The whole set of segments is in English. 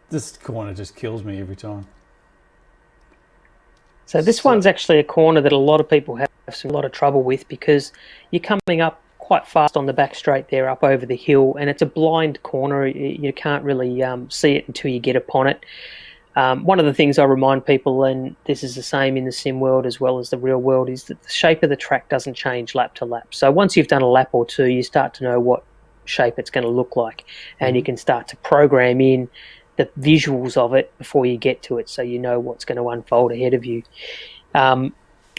This corner just kills me every time. So this So, one's actually a corner that a lot of people have a lot of trouble with because you're coming up quite fast on the back straight there up over the hill, and it's a blind corner. You can't really see it until you get upon it. One of the things I remind people, and this is the same in the sim world as well as the real world, is that the shape of the track doesn't change lap to lap. So once you've done a lap or two, you start to know what shape it's going to look like, and you mhm. can start to program in the visuals of it before you get to it, so you know what's going to unfold ahead of you. Um,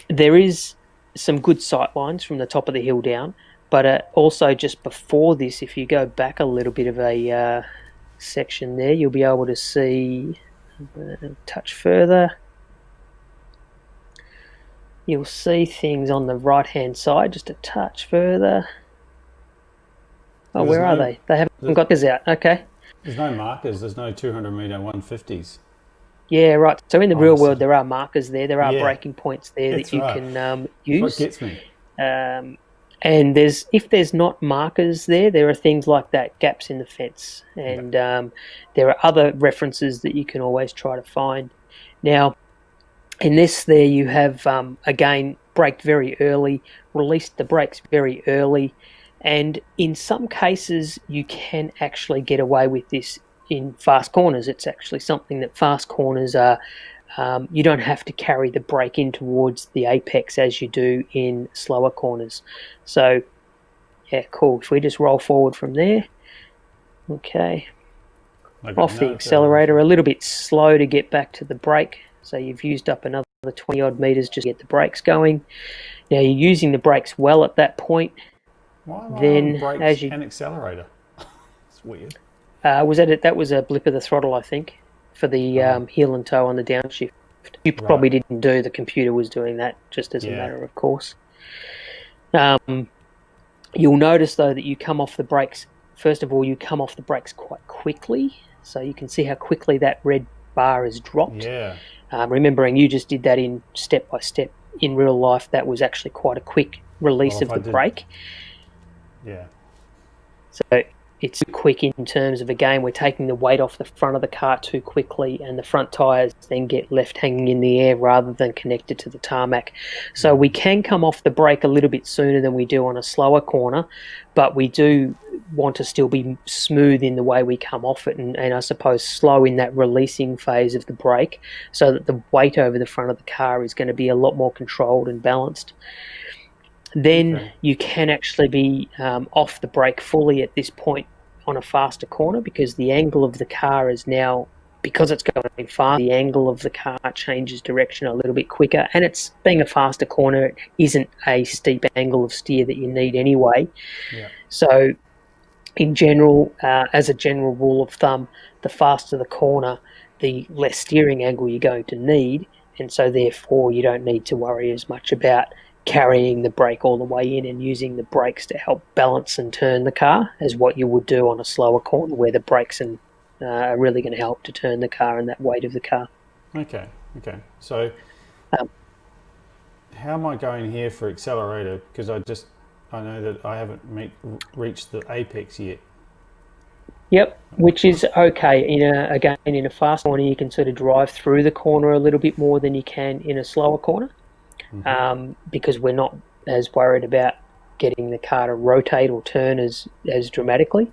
there is some good sight lines from the top of the hill down, but also just before this, if you go back a little bit of a section there, you'll be able to see touch further. You'll see things on the right hand side, just a touch further. Oh, There's where are no they? They haven't there's, got this out. Okay. there's no markers. There's no 200 meter 150s. Yeah, right. So in the Oh, real so, world, there are markers there. There are yeah, breaking points there that it's you right. can It's what use. gets me. Um, and if there's not markers there, there are things like that, gaps in the fence, Yeah. and there are other references that you can always try to find. Now, in this, there you have again braked very early, released the brakes very early, and in some cases you can actually get away with this in fast corners. It's actually something that fast corners are. You don't have to carry the brake in towards the apex as you do in slower corners. So, yeah, cool. If we just roll forward from there, okay, I got off the no accelerator, acceleration. a little bit slow to get back to the brake. So you've used up another 20 odd meters just to get the brakes going. Now you're using the brakes well at that point. Why am I on Then, brakes as you and accelerator? It's weird. was that it? That was a blip of the throttle, I think, for the Oh, heel and toe on the downshift. You right. probably didn't do. The computer was doing that just as a Yeah. matter of course. Um, you'll notice though that you come off the brakes. First of all, you come off the brakes quite quickly, so you can see how quickly that red bar is dropped. Yeah. Remembering you just did that in step by step in real life, that was actually quite a quick Well, release if of I the did, brake. yeah. So it's quick in terms of, again, we're taking the weight off the front of the car too quickly, and the front tyres then get left hanging in the air rather than connected to the tarmac. So we can come off the brake a little bit sooner than we do on a slower corner, but we do want to still be smooth in the way we come off it, and I suppose slow in that releasing phase of the brake, so that the weight over the front of the car is going to be a lot more controlled and balanced. Then Okay. you can actually be off the brake fully at this point on a faster corner, because the angle of the car is now, because it's going fast, the angle of the car changes direction a little bit quicker, and it's being a faster corner, it isn't a steep angle of steer that you need anyway. Yeah. So in general, as a general rule of thumb, the faster the corner, the less steering angle you're going to need, and so therefore you don't need to worry as much about carrying the brake all the way in and using the brakes to help balance and turn the car as what you would do on a slower corner where the brakes are really going to help to turn the car and that weight of the car. Okay. Okay. So Um, how am I going here for accelerator? Because I know that I haven't reached the apex yet. Yep, which is okay. Again, in a fast corner, you can sort of drive through the corner a little bit more than you can in a slower corner, because we're not as worried about getting the car to rotate or turn as dramatically.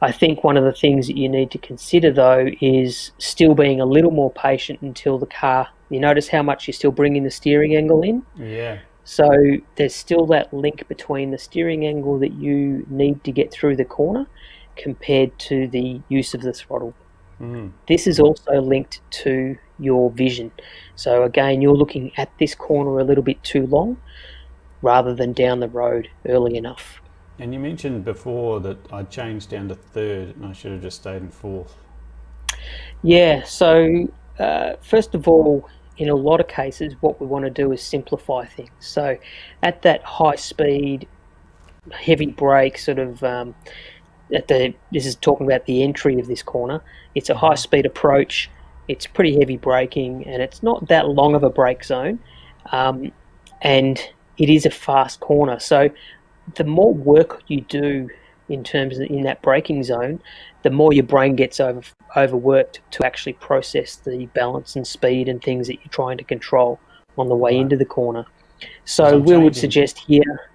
I think one of the things that you need to consider though is still being a little more patient until the car. You notice how much you're still bringing the steering angle in. Yeah. So there's still that link between the steering angle that you need to get through the corner compared to the use of the throttle. This is also linked to your vision. So again, you're looking at this corner a little bit too long rather than down the road early enough. And you mentioned before that I changed down to third and I should have just stayed in fourth. Yeah, so first of all, in a lot of cases, what we want to do is simplify things. So at that high speed, heavy brake sort of this is talking about the entry of this corner. It's a high speed approach. It's pretty heavy braking, and it's not that long of a brake zone, um, and it is a fast corner. So the more work you do in terms of in that braking zone, the more your brain gets overworked to actually process the balance and speed and things that you're trying to control on the way Right. into the corner. Because So I'm we would changing. suggest here,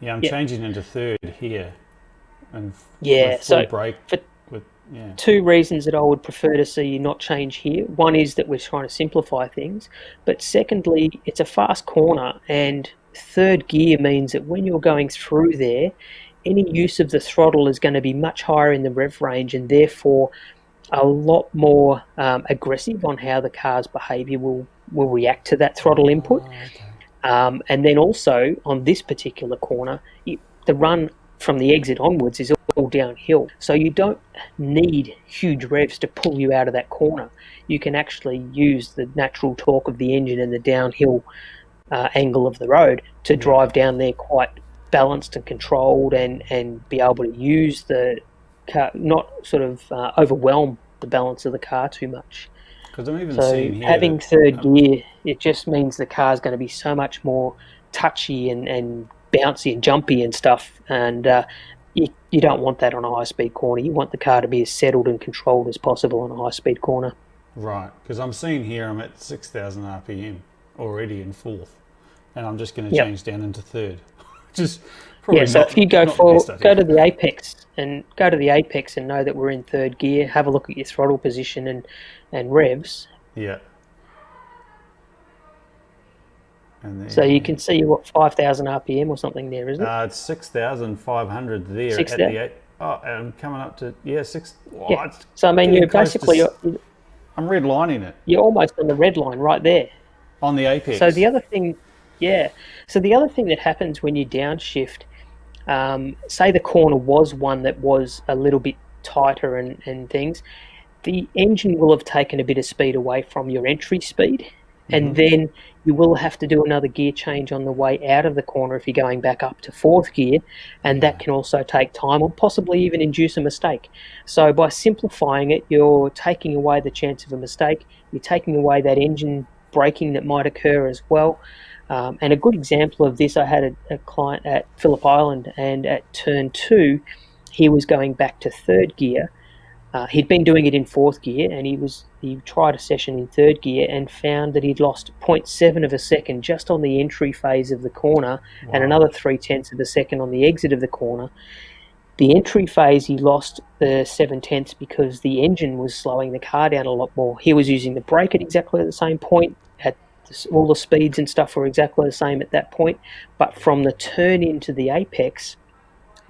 Yeah, I'm yeah, changing into third here, and with yeah. full So brake. for With yeah. two reasons that I would prefer to see you not change here. One is that we're trying to simplify things, but secondly, it's a fast corner, and third gear means that when you're going through there, any use of the throttle is going to be much higher in the rev range, and therefore a lot more aggressive on how the car's behaviour will react to that throttle input. Oh, okay. And then also on this particular corner, the run from the exit onwards is all downhill. So you don't need huge revs to pull you out of that corner. You can actually use the natural torque of the engine and the downhill angle of the road to Yeah. drive down there quite balanced and controlled, and be able to use the car, not sort of overwhelm the balance of the car too much. Because I'm even So seeing here that having third gear, it just means the car's going to be so much more touchy and bouncy and jumpy and stuff. And you don't want that on a high speed corner. You want the car to be as settled and controlled as possible on a high speed corner. right. Because I'm seeing here I'm at 6,000 RPM already in fourth, and I'm just going to Yep. change down into third. Just Yeah. probably So if you not the best go idea. to the apex and know that we're in third gear, have a look at your throttle position and revs. Yeah. And So you then can see what 5,000 RPM or something there, isn't it? it's 6,500 there Six at there. the eight. Oh, and I'm coming up to six. Oh, Yeah. it's So I mean, getting you're close to. basically I'm redlining it you're almost on the red line right there. on the So apex. the other thing, yeah. So the other thing that happens when you downshift, say the corner was one that was a little bit tighter and things, the engine will have taken a bit of speed away from your entry speed, and then you will have to do another gear change on the way out of the corner if you're going back up to fourth gear, and that Yeah. can also take time or possibly even induce a mistake. So by simplifying it, you're taking away the chance of a mistake, you're taking away that engine braking that might occur as well. And a good example of this, I had a client at Phillip Island, and at turn two, he was going back to third gear. He'd been doing it in fourth gear, and he tried a session in third gear and found that he'd lost zero point 0.7 of a second just on the entry phase of the corner, and Wow. another 0.3 of a second on the exit of the corner. The entry phase, he lost the 7/10 because the engine was slowing the car down a lot more. He was using the brake at exactly the same point. All the speeds and stuff were exactly the same at that point, but from the turn into the apex,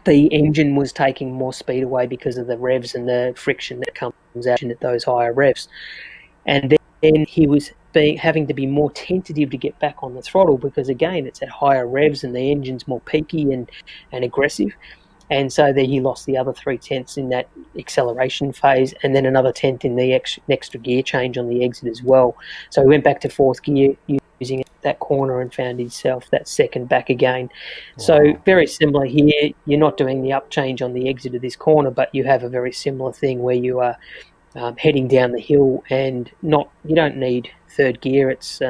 the engine was taking more speed away because of the revs and the friction that comes out at those higher revs. And then he was having to be more tentative to get back on the throttle because, again, it's at higher revs and the engine's more peaky and aggressive. And so then he lost the other 0.3 in that acceleration phase, and then another tenth in the extra gear change on the exit as well. So he went back to fourth gear using that corner and found himself that second back again. So Wow. very similar here. You're not doing the up change on the exit of this corner, but you have a very similar thing where you are heading down the hill, and you don't need third gear. It's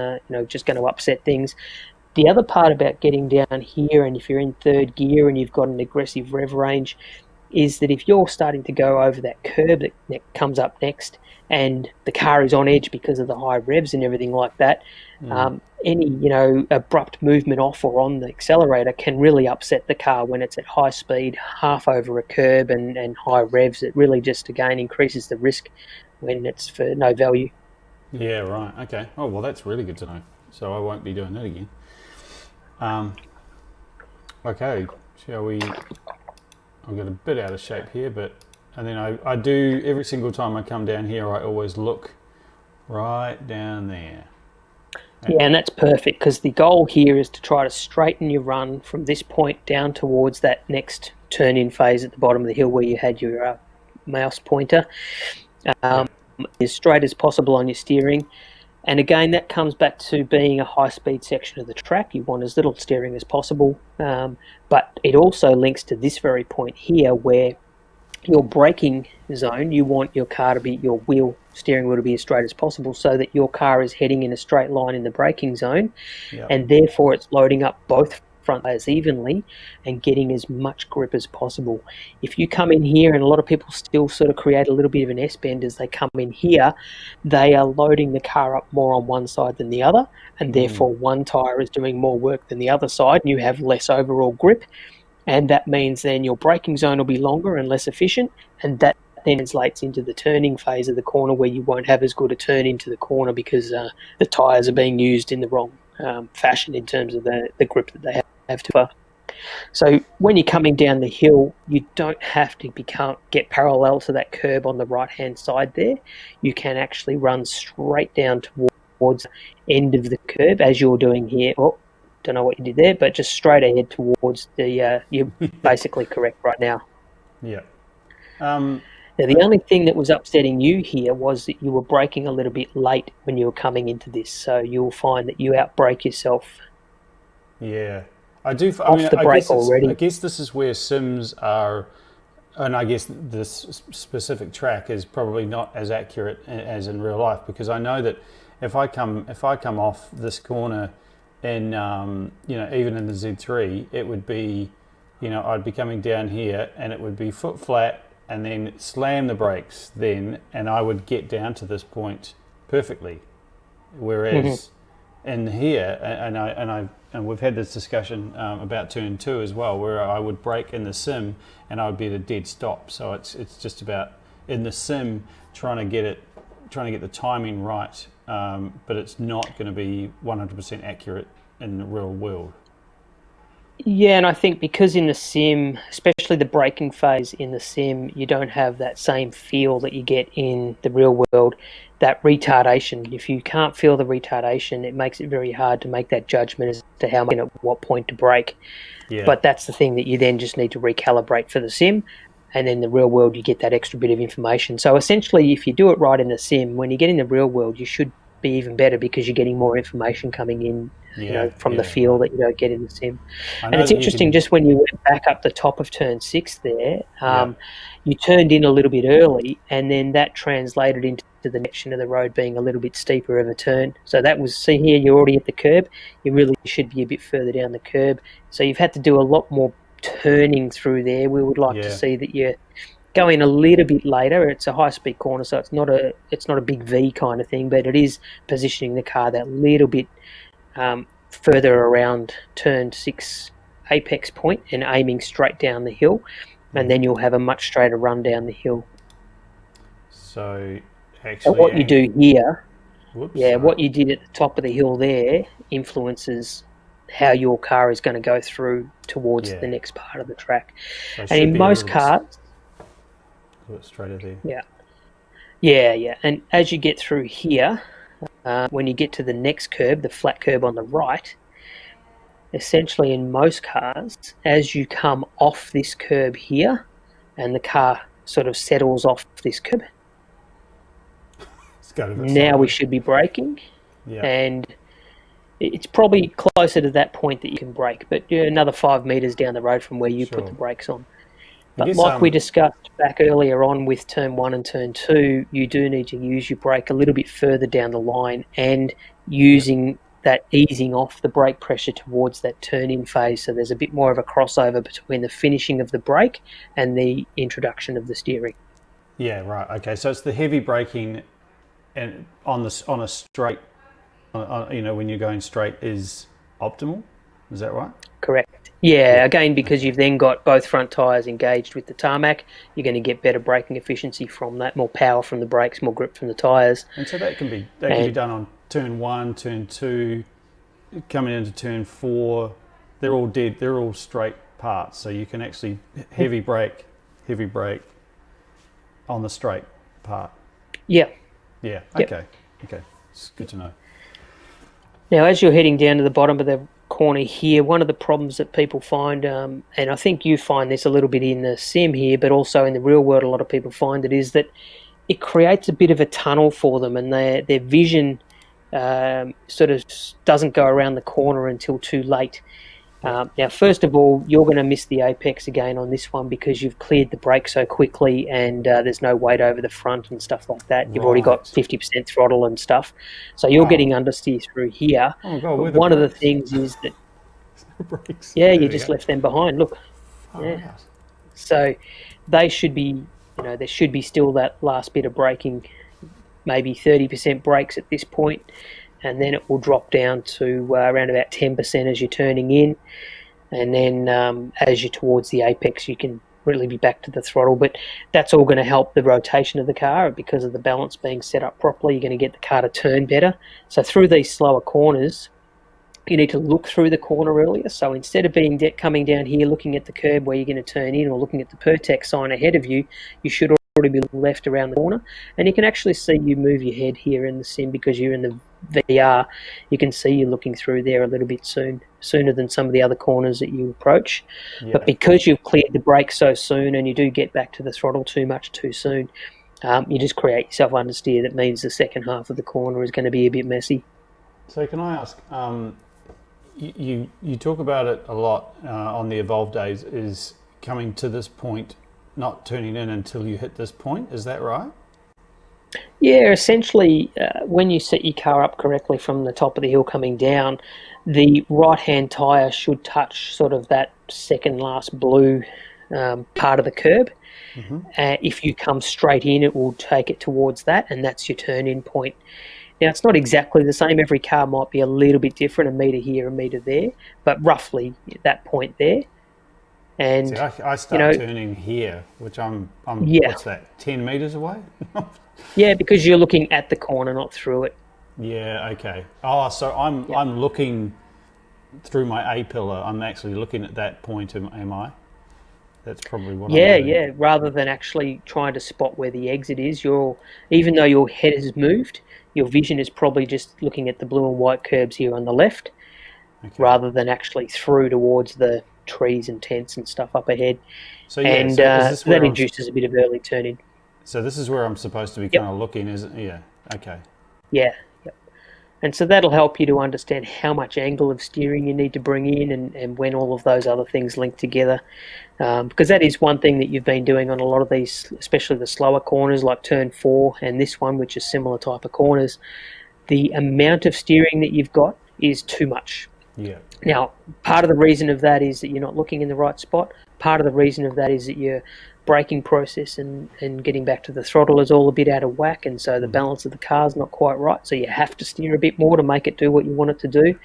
just going to upset things. The other part about getting down here, and if you're in third gear and you've got an aggressive rev range, is that if you're starting to go over that curb that comes up next, and the car is on edge because of the high revs and everything like that, any abrupt movement off or on the accelerator can really upset the car when it's at high speed, half over a curb and high revs. It really just again increases the risk when it's for no value. Yeah. Right. Okay. Oh well, that's really good to know. So I won't be doing that again. Okay. Shall we? I've got a bit out of shape here, and then I do every single time I come down here. I always look right down there. Yeah, and that's perfect because the goal here is to try to straighten your run from this point down towards that next turn-in phase at the bottom of the hill where you had your mouse pointer, as straight as possible on your steering. And again, that comes back to being a high-speed section of the track. You want as little steering as possible, but it also links to this very point here where your braking zone, you want your steering wheel to be as straight as possible so that your car is heading in a straight line in the braking zone, Yep. and therefore it's loading up both front tyres evenly and getting as much grip as possible. If you come in here, and a lot of people still sort of create a little bit of an S-bend as they come in here, they are loading the car up more on one side than the other, and therefore one tyre is doing more work than the other side, and you have less overall grip. And that means then your braking zone will be longer and less efficient, and that then translates into the turning phase of the corner, where you won't have as good a turn into the corner because the tyres are being used in the wrong fashion in terms of the grip that they have to offer. So when you're coming down the hill, you don't have to get parallel to that curb on the right-hand side there. You can actually run straight down towards the end of the curb, as you're doing here. Oh, don't know what you did there, but just straight ahead towards the... you're basically correct right now. Yeah. Now, the only thing that was upsetting you here was that you were braking a little bit late when you were coming into this, so you'll find that you outbrake yourself. Yeah. I do. Already. I guess this is where sims are, and I guess this specific track is probably not as accurate as in real life, because I know that if I come off this corner in even in the Z3, it would be, I'd be coming down here and it would be foot flat and then slam the brakes then, and I would get down to this point perfectly. Whereas in here, and we've had this discussion about turn 2 as well, where I would brake in the sim and I would be at a dead stop. So it's just about in the sim trying to get the timing right, but it's not going to be 100% accurate in the real world. Yeah, and I think because in the sim, especially the braking phase in the sim, you don't have that same feel that you get in the real world. That retardation, if you can't feel the retardation, it makes it very hard to make that judgment as to how much, at what point to brake. Yeah. But that's the thing that you then just need to recalibrate for the sim, and in the real world you get that extra bit of information. So essentially, if you do it right in the sim, when you get in the real world, you should be even better because you're getting more information coming in, from the feel that you don't get in the sim. And it's interesting, just when you went back up the top of turn 6 there, you turned in a little bit early, and then that translated into the section of the road being a little bit steeper of a turn. So that was, see here, you're already at the curb. You really should be a bit further down the curb. So you've had to do a lot more turning through there. We would like to see that you're going a little bit later. It's a high-speed corner, so it's not a big V kind of thing, but it is positioning the car that little bit further around turn 6 apex point and aiming straight down the hill, and then you'll have a much straighter run down the hill. So actually, what you do here, what you did at the top of the hill there influences how your car is going to go through towards the next part of the track. So and in most cars, straighter there. Yeah. And as you get through here, when you get to the next curb, the flat curb on the right, essentially in most cars, as you come off this curb here and the car sort of settles off this curb, now we should be braking. And it's probably closer to that point that you can brake, but you're another 5 metres down the road from where you put the brakes on. But like we discussed back earlier on with turn 1 and turn 2, you do need to use your brake a little bit further down the line, and using that easing off the brake pressure towards that turn-in phase, so there's a bit more of a crossover between the finishing of the brake and the introduction of the steering. Yeah, right. Okay, so it's the heavy braking and on a straight, when you're going straight is optimal. Is that right? Correct. Yeah, again, because you've then got both front tyres engaged with the tarmac, you're going to get better braking efficiency from that, more power from the brakes, more grip from the tyres. And so that can be done on turn 1, turn 2, coming into turn 4. They're all straight parts, so you can actually heavy brake on the straight part. Yeah. Yeah. Okay. Okay. It's good to know. Now, as you're heading down to the bottom of the corner here, one of the problems that people find, and I think you find this a little bit in the sim here, but also in the real world a lot of people find it, is that it creates a bit of a tunnel for them, and their vision sort of doesn't go around the corner until too late. Now, first of all, you're going to miss the apex again on this one because you've cleared the brake so quickly, and there's no weight over the front and stuff like that. You've already got 50% throttle and stuff. So you're getting understeer through here. Oh, God, one of the things is that brakes. Yeah, There you we just go. left them behind. Look, Far yeah. out. So they should be, there should be still that last bit of braking, maybe 30% brakes at this point, and then it will drop down to around about 10% as you're turning in. And then as you're towards the apex, you can really be back to the throttle. But that's all going to help the rotation of the car because of the balance being set up properly. You're going to get the car to turn better. So through these slower corners, you need to look through the corner earlier. So instead of coming down here looking at the curb where you're going to turn in or looking at the Pertec sign ahead of you, you should already be left around the corner. And you can actually see you move your head here in the sim because you're in the VR. You can see you looking through there a little bit sooner than some of the other corners that you approach. Yeah. But because you've cleared the brake so soon and you do get back to the throttle too much too soon, you just create yourself understeer. That means the second half of the corner is going to be a bit messy. So can I ask? You talk about it a lot on the Evolve days. Is coming to this point, not turning in until you hit this point. Is that right? Yeah, essentially, when you set your car up correctly from the top of the hill coming down, the right-hand tyre should touch sort of that second last blue part of the curb. Mm-hmm. If you come straight in, it will take it towards that, and that's your turn-in point. Now, it's not exactly the same. Every car might be a little bit different, a metre here, a metre there, but roughly that point there. See, And, I start turning here, which I'm yeah, what's that? 10 meters away. yeah, because you're looking at the corner, not through it. Yeah. Okay. Oh, so Yeah. I'm looking through my A pillar. I'm actually looking at that point. Am I? That's probably what I'm Yeah, doing. yeah. Rather than actually trying to spot where the exit is, even though your head has moved, your vision is probably just looking at the blue and white curbs here on the left, Okay. rather than actually through towards the trees and tents and stuff up ahead. So yeah. And So is this that where induces a bit of early turning. So this is where I'm supposed to be kind Yep. of looking, is it? Yeah. Okay. Yeah. Yep. And so that'll help you to understand how much angle of steering you need to bring in and when all of those other things link together. Because that is one thing that you've been doing on a lot of these, especially the slower corners like turn 4 and this one, which is similar type of corners. The amount of steering that you've got is too much. Yeah. Now, part of the reason of that is that you're not looking in the right spot. Part of the reason of that is that your braking process and getting back to the throttle is all a bit out of whack, and so the balance of the car's not quite right. So you have to steer a bit more to make it do what you want it to do.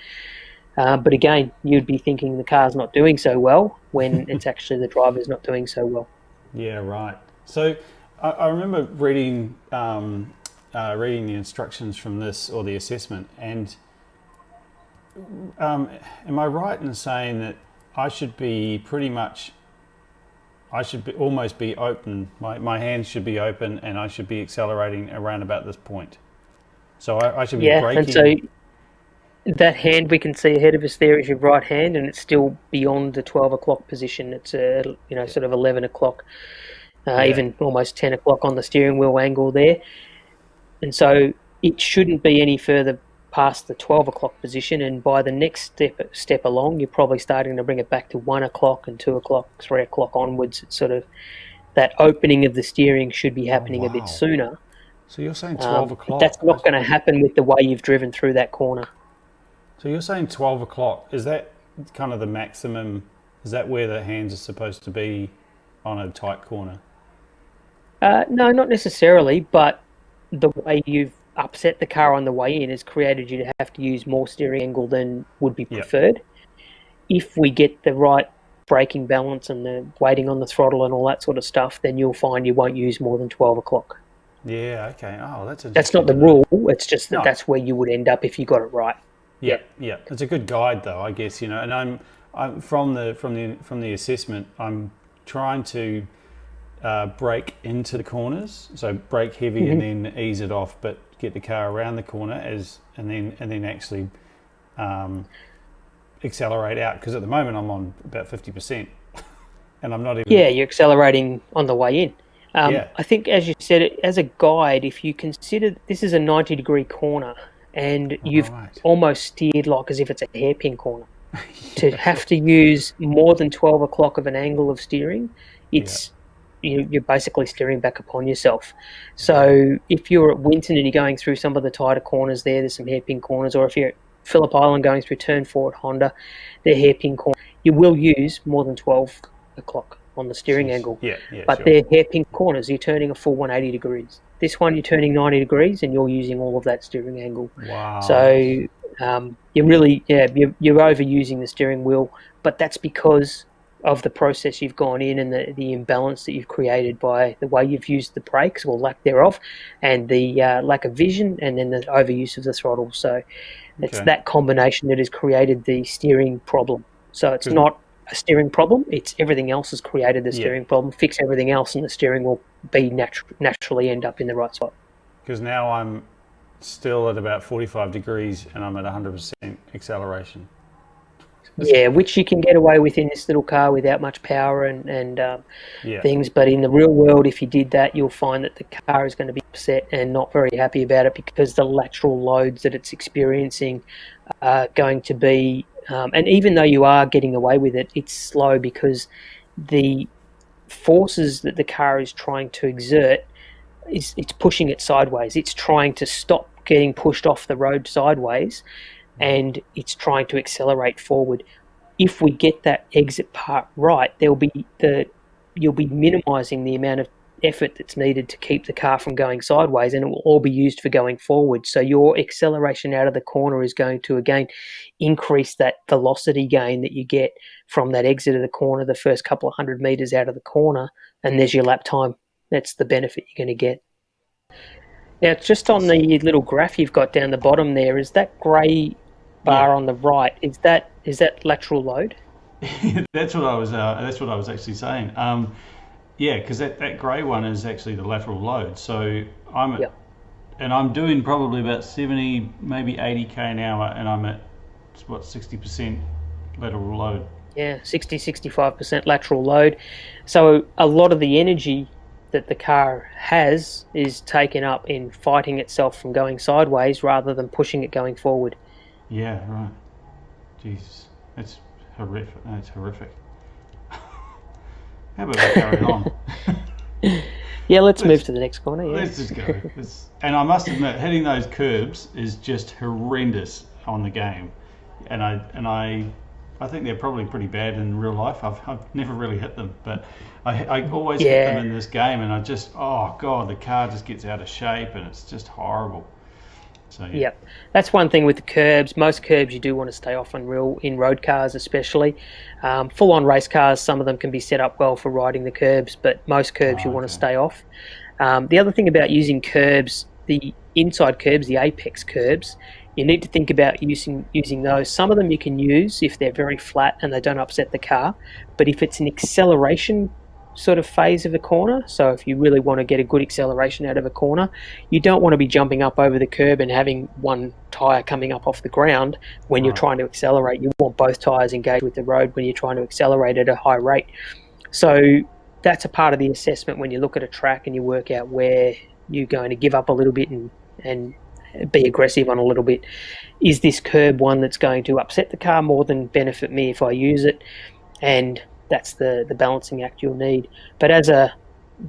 But again, you'd be thinking the car's not doing so well when it's actually the driver's not doing so well. Yeah. Right. So I remember reading reading the instructions from this or the assessment, and am I right in saying that I should be almost be open. My hands should be open, and I should be accelerating around about this point. So I should be Yeah, and so braking. that hand we can see ahead of us there is your right hand, and it's still beyond the 12 o'clock position. It's sort of 11 o'clock, Yeah. even almost 10 o'clock on the steering wheel angle there. And so it shouldn't be any further past the 12 o'clock position, and by the next step along, you're probably starting to bring it back to 1 o'clock and 2 o'clock, 3 o'clock onwards. It's sort of that opening of the steering should be Oh happening a bit wow. sooner. So you're saying 12 But that's o'clock? not going to happen with the way you've driven through that corner. So you're saying 12 o'clock? Is that kind of the maximum? Is that where the hands are supposed to be on a tight corner? No, not necessarily, but the way you've upset the car on the way in has created you to have to use more steering angle than would be Yeah. preferred. If we get the right braking balance and the waiting on the throttle and all that sort of stuff, then you'll find you won't use more than 12 o'clock. Yeah. Okay. Oh, that's That's not interesting the to know. rule. It's just that No. that's where you would end up if you got it right. Yeah. Yeah. Yeah. It's a good guide, though, I guess. And I'm from the assessment. I'm trying to brake into the corners, so brake heavy and Mm-hmm. then ease it off, but get the car around the corner and then actually accelerate out, because at the moment I'm on about 50% and I'm not even. Yeah, you're accelerating on the way in. Yeah. I think, as you said, as a guide, if you consider this is a 90-degree corner and you've Right. almost steered like as if it's a hairpin corner, to have to use more than 12 o'clock of an angle of steering, you're basically steering back upon yourself. So if you're at Winton and you're going through some of the tighter corners there's some hairpin corners, or if you're Phillip Island going through turn 4 at Honda, they're hairpin corners. You will use more than 12 o'clock on the steering Jeez. angle, Yeah, yeah, but sure. they're hairpin corners. You're turning a full 180 degrees. This one, you're turning 90 degrees, and you're using all of that steering angle. Wow. So you're really, you're overusing the steering wheel, but that's because of the process you've gone in and the imbalance that you've created by the way you've used the brakes or lack thereof, and the lack of vision, and then the overuse of the throttle. So it's Okay. that combination that has created the steering problem. So it's 'Cause- not a steering problem, it's everything else has created the yeah, steering problem. Fix everything else and the steering will be naturally end up in the right spot. because now I'm still at about 45 degrees and I'm at 100% acceleration. Yeah, which you can get away with in this little car without much power and Yeah. things. But in the real world, if you did that, you'll find that the car is going to be upset and not very happy about it because the lateral loads that it's experiencing are going to be. And even though you are getting away with it, it's slow because the forces that the car is trying to exert it's pushing it sideways. It's trying to stop getting pushed off the road sideways, and it's trying to accelerate forward. If we get that exit part right, you'll be minimising the amount of effort that's needed to keep the car from going sideways, and it will all be used for going forward. So your acceleration out of the corner is going to again increase that velocity gain that you get from that exit of the corner, the first couple of 100 meters out of the corner, and there's your lap time. That's the benefit you're going to get. Now, just on the little graph you've got down the bottom there, is that grey bar Yeah. on the right? Is that lateral load? That's what I was. That's what I was actually saying. Yeah, because that grey one is actually the lateral load. So I'm at, Yeah. and I'm doing probably about 70, maybe 80k an hour, and I'm at what 60% lateral load. Yeah, 65% lateral load. So a lot of the energy that the car has is taken up in fighting itself from going sideways rather than pushing it going forward. Yeah, right. Jesus, that's horrific. That's horrific. How about we carry on? Yeah, let's move let's to the next corner. Yeah. let's just go. And I must admit, hitting those curbs is just horrendous on the game, and I think they're probably pretty bad in real life. I've never really hit them, but I always hit them Yeah. in this game, and I just, oh god, the car just gets out of shape, and it's just horrible. So yeah, Yep, that's one thing with the curbs. Most curbs you do want to stay off in road cars, especially full-on race cars. Some of them can be set up well for riding the curbs, but most curbs you oh, want to okay, stay off. The other thing about using curbs, the inside curbs, the apex curbs, you need to think about using those. Some of them you can use if they're very flat and they don't upset the car, but if it's an acceleration sort of phase of a corner, so if you really want to get a good acceleration out of a corner, you don't want to be jumping up over the curb and having one tyre coming up off the ground when you're right, trying to accelerate. You want both tyres engaged with the road when you're trying to accelerate at a high rate. So that's a part of the assessment when you look at a track and you work out where you're going to give up a little bit and be aggressive on a little bit. Is this curb one that's going to upset the car more than benefit me if I use it? And that's the balancing act you'll need. But as a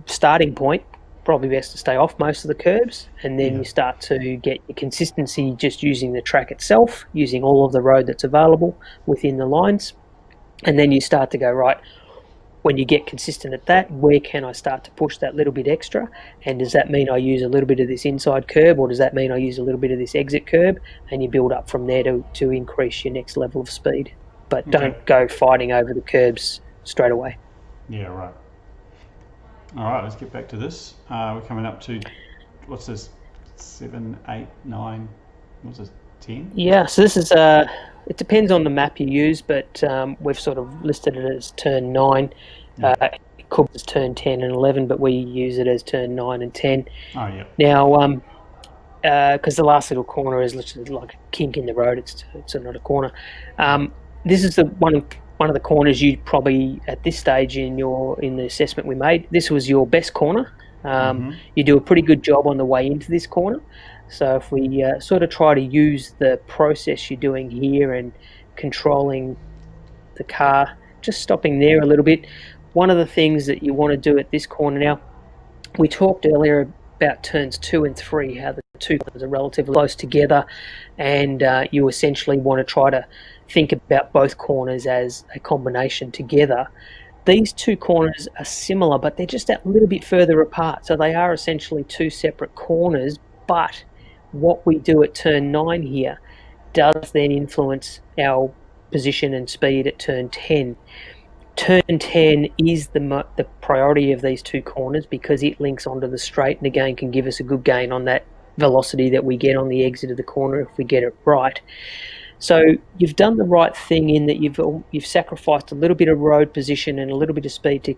starting point, probably best to stay off most of the curbs, and then yeah, you start to get your consistency just using the track itself, using all of the road that's available within the lines, and then you start to go, right, when you get consistent at that, where can I start to push that little bit extra? And does that mean I use a little bit of this inside curb, or does that mean I use a little bit of this exit curb? And you build up from there to increase your next level of speed. But okay, don't go fighting over the curbs straight away. yeah, right. All right, let's get back to this. We're coming up to what's this? 7, 8, 9. What's this? 10? Yeah, so this is it depends on the map you use, but we've sort of listed it as turn 9. Yeah. It could be turn 10 and 11, but we use it as turn 9 and 10. Oh yeah. Now, because the last little corner is literally like a kink in the road. It's not a corner. This is the one of the corners you probably at this stage in the assessment we made. This was your best corner. You do a pretty good job on the way into this corner. So if we sort of try to use the process you're doing here and controlling the car, just stopping there a little bit. One of the things that you want to do at this corner now, we talked earlier about turns 2 and 3, how the two corners are relatively close together, and you essentially want to try to think about both corners as a combination together. These two corners are similar, but they're just that little bit further apart. So they are essentially two separate corners, but what we do at turn 9 here does then influence our position and speed at turn 10. Turn 10 is the priority of these two corners because it links onto the straight and again can give us a good gain on that velocity that we get on the exit of the corner if we get it right. So you've done the right thing in that you've sacrificed a little bit of road position and a little bit of speed to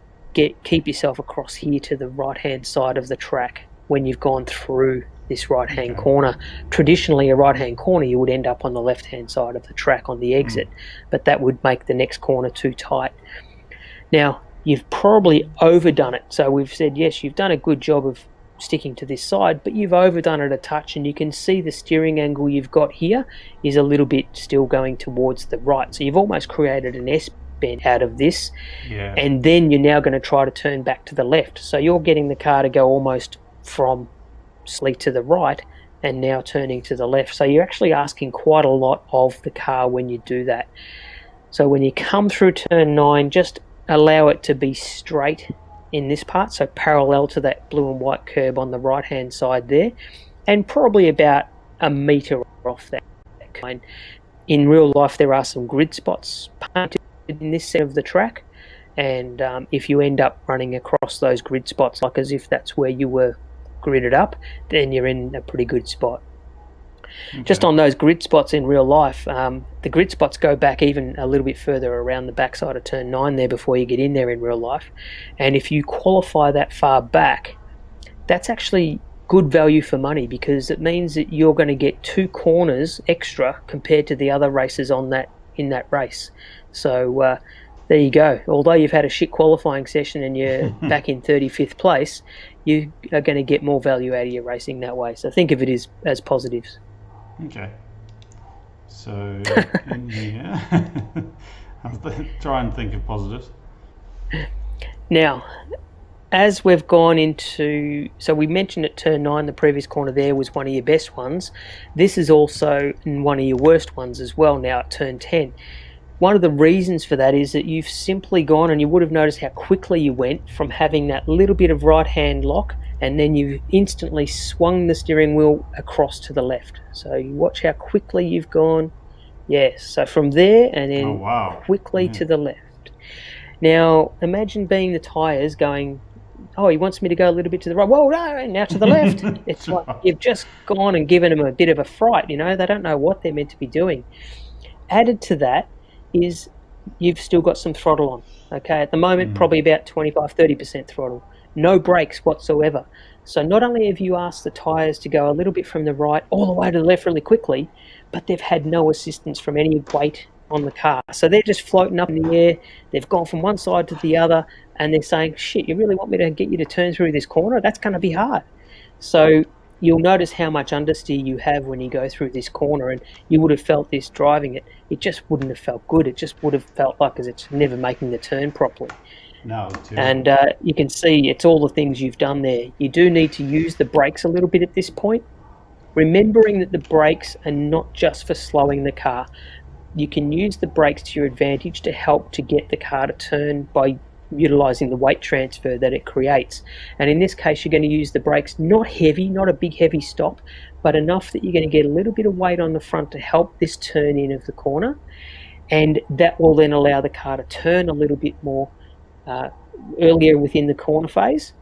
keep yourself across here to the right-hand side of the track when you've gone through this right-hand corner. Traditionally, a right-hand corner, you would end up on the left-hand side of the track on the exit, but that would make the next corner too tight. Now, you've probably overdone it. So we've said, yes, you've done a good job of sticking to this side, but you've overdone it a touch, and you can see the steering angle you've got here is a little bit still going towards the right. So you've almost created an S-bend out of this, and then you're now going to try to turn back to the left. So you're getting the car to go almost from slightly to the right and now turning to the left. So you're actually asking quite a lot of the car when you do that. So when you come through turn 9, just allow it to be straight in this part, so parallel to that blue and white curb on the right hand side there, and probably about a metre off that line. In real life there are some grid spots painted in this set of the track, and if you end up running across those grid spots like as if that's where you were gridded up, then you're in a pretty good spot. Just on those grid spots in real life, the grid spots go back even a little bit further around the backside of turn 9 there before you get in there in real life. And if you qualify that far back, that's actually good value for money because it means that you're going to get 2 corners extra compared to the other races in that race. So there you go. Although you've had a shit qualifying session and you're back in 35th place, you are going to get more value out of your racing that way. So think of it as positives. Okay. So, yeah. I'll try and think of positives. Now, as we've gone into... So we mentioned at turn 9, the previous corner there was one of your best ones. This is also one of your worst ones as well now at turn 10. One of the reasons for that is that you've simply gone, and you would have noticed how quickly you went from having that little bit of right-hand lock, and then you've instantly swung the steering wheel across to the left. So you watch how quickly you've gone. Yes, so from there and then quickly to the left. Now, imagine being the tyres going, oh, he wants me to go a little bit to the right. Whoa, no, and now to the left. It's like you've just gone and given them a bit of a fright, you know. They don't know what they're meant to be doing. Added to that is you've still got some throttle on. Okay, at the moment, probably about 25-30% throttle. No brakes whatsoever. So not only have you asked the tyres to go a little bit from the right all the way to the left really quickly, but they've had no assistance from any weight on the car. So they're just floating up in the air. They've gone from one side to the other, and they're saying, shit, you really want me to get you to turn through this corner? That's going to be hard. So you'll notice how much understeer you have when you go through this corner, and you would have felt this driving it. It just wouldn't have felt good. It just would have felt like as it's never making the turn properly. No, and you can see it's all the things you've done there. You do need to use the brakes a little bit at this point, remembering that the brakes are not just for slowing the car. You can use the brakes to your advantage to help to get the car to turn by utilising the weight transfer that it creates. And in this case, you're going to use the brakes not heavy, not a big heavy stop, but enough that you're going to get a little bit of weight on the front to help this turn in of the corner. And that will then allow the car to turn a little bit more earlier within the corner phase,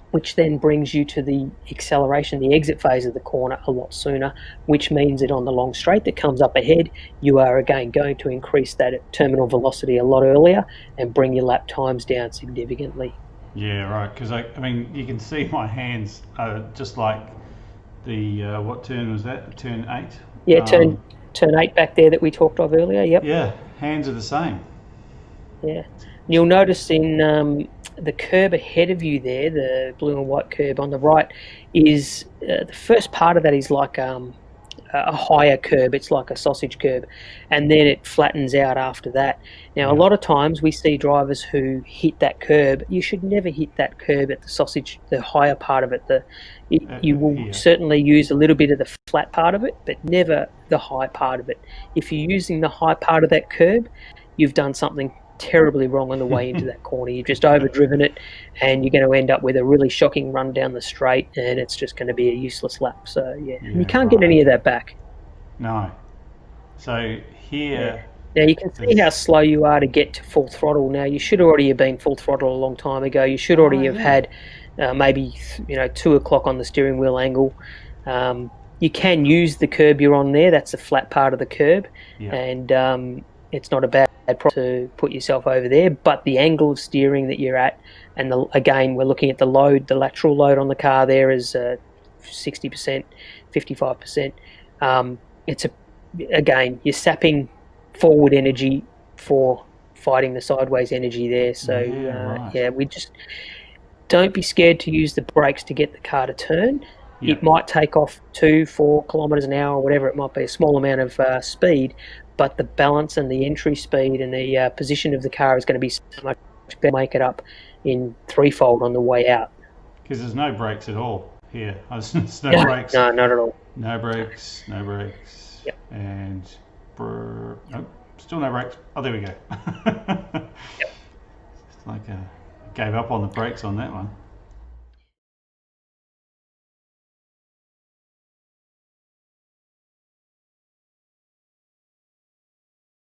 which then brings you to the acceleration, the exit phase of the corner a lot sooner, which means that on the long straight that comes up ahead, you are again going to increase that terminal velocity a lot earlier and bring your lap times down significantly. Yeah, right, because I mean, you can see my hands are just like the, what turn was that? Turn 8? Yeah, turn 8 back there that we talked of earlier, yep. Yeah, hands are the same. Yeah. You'll notice in the curb ahead of you there, the blue and white curb on the right, is the first part of that is like a higher curb. It's like a sausage curb, and then it flattens out after that. Now, a Yeah. lot of times we see drivers who hit that curb. You should never hit that curb at the sausage, the higher part of it. You will Here. certainly use a little bit of the flat part of it, but never the high part of it. If you're using the high part of that curb, you've done something terribly wrong on the way into that corner. You've just overdriven it, and you're going to end up with a really shocking run down the straight, and it's just going to be a useless lap. So yeah, and you Yeah, can't get right. any of that back. No. So Yeah. here Now you can see how is. slow you are to get to full throttle. Now you should already have been full throttle a long time ago. You should Oh, already have yeah. had maybe 2 o'clock on the steering wheel angle. You can use the curb you're on there. That's the flat part of the curb, Yeah. and it's not a bad problem to put yourself over there. But the angle of steering that you're at, and again, we're looking at the load. The lateral load on the car there is 60%, 55%. It's a Again, you're sapping forward energy for fighting the sideways energy there. So Yeah, right. yeah, we just don't be scared to use the brakes to get the car to turn. Yeah. It might take off 2-4 kilometers an hour, or whatever it might be, a small amount of speed, but the balance and the entry speed and the position of the car is going to be so much better. Make it up in threefold on the way out. Because there's no brakes at all here. There's no No, brakes. no, not at all. No brakes. No brakes. Yep. And. Nope. Still no brakes. Oh, there we go. Yep. It's like gave up on the brakes on that one.